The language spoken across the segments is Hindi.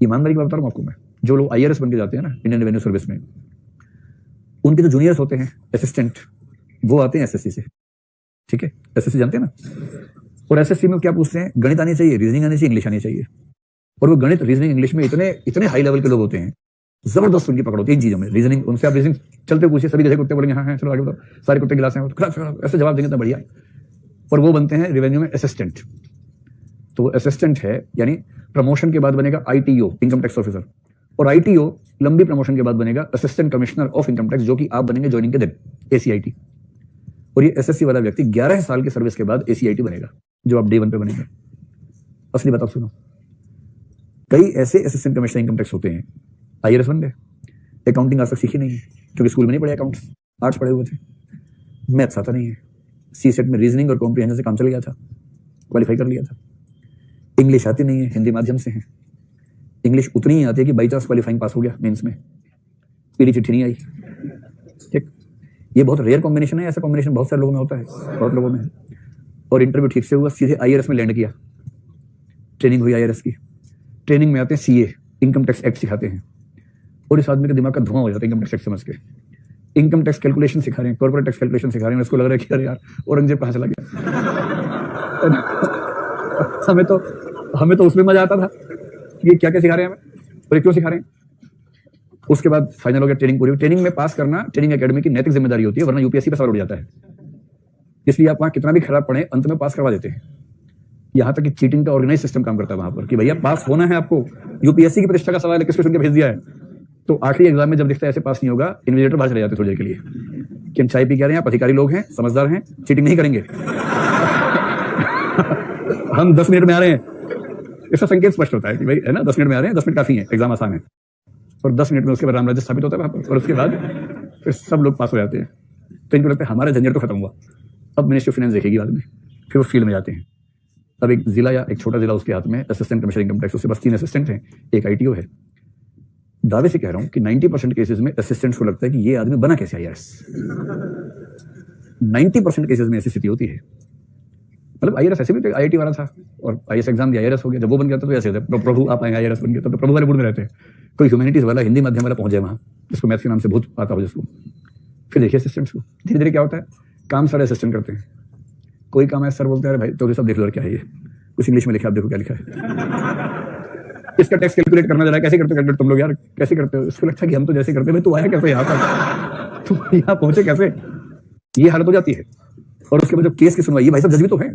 ईमानदारी की बात बता रहा हूँ आपको मैं, जो लोग IRS बन के जाते हैं ना इंडियन रेवेन्यू सर्विस में, उनके जो जूनियर्स होते हैं असिस्टेंट, वो आते हैं SSC से, ठीक है, SSC जानते हैं ना। और SSC में क्या पूछते हैं, गणित आनी चाहिए, रीजनिंग आनी चाहिए, इंग्लिश आनी चाहिए। और वो गणित, रीजनिंग, इंग्लिश में इतने इतने हाई लेवल के लोग होते हैं, जबरदस्त उनकी पकड़ होती है इन चीजों में। रीजनिंग, उनसे आप रीजनिंग चलते पूछिए, सभी जैसे कुत्ते बोलेंगे हाँ हाँ चलो आगे बताओ, सारे कुत्ते गिलास हैं, ऐसे जवाब देंगे तो बढ़िया। और वो बनते हैं रेवेन्यू में असिस्टेंट। तो वो असिस्टेंट है, यानी प्रमोशन के बाद बनेगा ITO, इनकम टैक्स ऑफिसर। और ITO लंबी प्रमोशन के बाद बनेगा assistant commissioner of income tax, जो कि आप बनेंगे ज्वाइनिंग के दिन, ACIT। और ये SSC वाला व्यक्ति 11 साल की सर्विस के बाद ACIT बनेगा, जो आप Day 1 पे बनेंगे। असली बात आप सुनो, कई ऐसे असिस्टेंट कमिश्नर इनकम टैक्स होते हैं, IRS बन गए, अकाउंटिंग आज तक सीखी नहीं है, क्योंकि स्कूल में नहीं पढ़े अकाउंट्स, आर्ट्स पढ़े हुए थे, मैथ्स आता नहीं है, CSET में रीजनिंग और कॉम्प्रिहेंशन से काम चल गया था, क्वालिफाई कर लिया था। इंग्लिश आती नहीं है, हिंदी माध्यम से है, इंग्लिश उतनी ही आती है कि बाई चांस क्वालिफाइंग पास हो गया मेंस में, पीली चिट्ठी नहीं आई, ठीक। ये बहुत रेयर कॉम्बिनेशन है, ऐसा कॉम्बिनेशन बहुत सारे लोगों में होता है, बहुत लोगों में है। और इंटरव्यू ठीक से हुआ, सीधे IRS में लैंड किया, ट्रेनिंग हुई IRS की। ट्रेनिंग में आते हैं CA, इनकम टैक्स एक्ट सिखाते हैं, और इस आदमी के दिमाग का धुआं हो जाता है इनकम टैक्स एक्ट समझ के। इनकम टैक्स कैलकुलेशन सिखा रहे हैं, कॉर्पोरेट टैक्स कैलकुलेशन सिखा रहे हैं, उसको लग रहा है कि अरे यार औरंगजेब कहाँ चला गया। हमें तो उसमें मजा आता था, ये क्या क्या सिखा रहे हैं हमें और ये क्यों सिखा रहे हैं। उसके बाद फाइनल हो गया, ट्रेनिंग पूरी। ट्रेनिंग में पास करना ट्रेनिंग एकेडमी की नैतिक जिम्मेदारी होती है, वरना UPSC पे सवाल उठ जाता है। इसलिए आप वहां कितना भी खराब पढ़े, अंत में पास करवा देते हैं। यहां तक कि चीटिंग का ऑर्गेनाइज सिस्टम काम करता है वहां पर, कि भैया पास होना है आपको, UPSC की प्रतिष्ठा का सवाल है, किसको सुन के भेज दिया है। तो आखिरी एग्जाम में जब दिखता है ऐसे पास नहीं होगा, इन्विजिलेटर बाहर चले जाते थोड़ी देर के लिए कि हम चाय पी के आ रहे हैं, आप अधिकारी लोग हैं, समझदार हैं, चीटिंग नहीं करेंगे। हम 10 मिनट में आ रहे हैं, इसका संकेत स्पष्ट होता है कि भाई है ना, 10 मिनट में आ रहे हैं, 10 मिनट काफी है, एग्जाम आसान है। और 10 मिनट में उसके बाद राम राज्य स्थापित होता है वहां पर, और उसके बाद फिर सब लोग पास हो जाते हैं। तो इनको लगता है हमारा झंझट तो खत्म हुआ, अब मिनिस्ट्री ऑफ फाइनेंस देखेगी बाद में। फिर वो फील्ड में जाते हैं। अब एक जिला या एक छोटा जिला उसके हाथ में, असिस्टेंट कमिश्नर इनकम टैक्स, उसके पास 3 असिस्टेंट हैं, एक ITO है। दावे से कह रहा हूं कि 90% केसेस में असिस्टेंट्स को लगता है कि ये आदमी बना कैसे IRS। 90% केसेस में ऐसी स्थिति होती है। मतलब IRS ऐसे भी तो IIT वाला था और IAS एग्जाम दिया, IRS हो गया, जब वो बन गया तो ऐसे होता है, प्रभु आप आए IRS बन गया, तो प्रभु वाले मूड में रहते हैं। कोई ह्यूमैनिटीज वाला, हिंदी माध्यम वाला पहुंच जाए वहां, जिसको मैथ्स के नाम से भूत आता हो जिसको, फिर देखिए असिस्टेंट्स को धीरे धीरे क्या होता है, काम सारे असिस्टेंट करते हैं। कोई काम है सर बोलते हैं, अरे भाई तो सब देख लो क्या है ये, कुछ इंग्लिश में लिखा, आप देखो क्या लिखा है। इसका टैक्स कैलकुलेट करना जरा, कैसे करते हो तुम लोग यार, कैसे करते हो। इसको लगता है कि हम तो जैसे करते हैं, तू आया कैसे यहाँ पर, तू यहाँ पहुंचे कैसे, ये हालत हो जाती है। और उसके बाद जब केस की सुनवाई, भाई साहब जज भी तो है।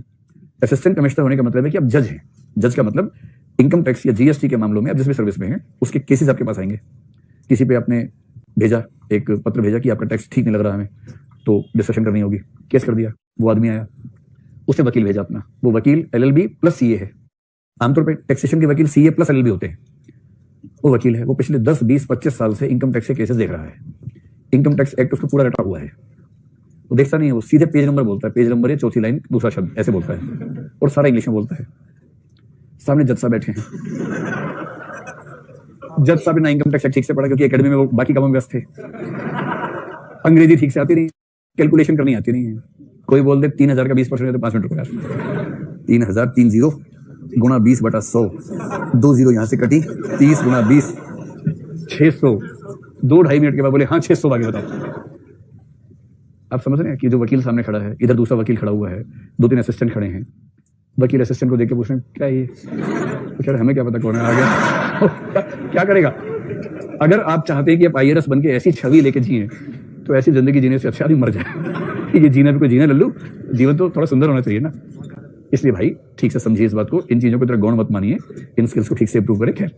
असिस्टेंट कमिश्नर होने का मतलब है कि आप जज हैं। जज का मतलब इनकम टैक्स या GST के मामलों में आप जिस भी सर्विस में हैं, उसके केसेस आपके पास आएंगे। किसी पे आपने भेजा, एक पत्र भेजा कि आपका टैक्स ठीक नहीं लग रहा हमें, तो डिस्कशन करनी होगी, केस कर दिया, वो आदमी आया, उसने वकील भेजा अपना, वो वकील LLB प्लस CA है। आमतौर पर टैक्सेशन के वकील CA प्लस LLB होते हैं। वो वकील है, वो पिछले 10, 20, 25 साल से इनकम टैक्स के केसेस देख रहा है। इनकम टैक्स एक्ट उसको पूरा रटा हुआ है, वो देखता नहीं है, वो सीधे पेज नंबर बोलता है, पेज नंबर है, चौथी लाइन दूसरा शब्द, ऐसे बोलता है, और सारा इंग्लिश में बोलता है। सामने जज साहब बैठे हैं, जज साहब ने इनकम टैक्स ठीक से पढ़ा, क्योंकि एकेडमी में वो बाकी कामों में व्यस्त थे। अंग्रेजी ठीक से आती नहीं, कैलकुलेशन करनी आती नहीं है। कोई बोल दे 3000 का 20% तो 5 मिनट रुपया, 3000 3 0 गुणा 20/100, 2 0 यहां से कटी, 30 गुणा 20 600, 2-2.5 मिनट के बाद बोले हाँ 600 आगे बताओ। आप समझ रहे हैं कि जो वकील सामने खड़ा है, इधर दूसरा वकील खड़ा हुआ है, 2-3 असिस्टेंट खड़े हैं। वकील असिस्टेंट को देख के पूछ रहे हैं क्या ये, तो हमें क्या पता कौन है आ गया। क्या करेगा। अगर आप चाहते हैं कि आप IRS बन के ऐसी छवि लेके जिए, तो ऐसी जिंदगी जीने से अच्छा आदमी मर जाए। ये जीना भी कोई जीना लल्लू, जीवन तो थोड़ा सुंदर होना चाहिए ना। इसलिए भाई ठीक से समझिए इस बात को, इन चीजों को तरह गौण मत मानिए, इन स्किल्स को ठीक से इंप्रूव करें। खैर।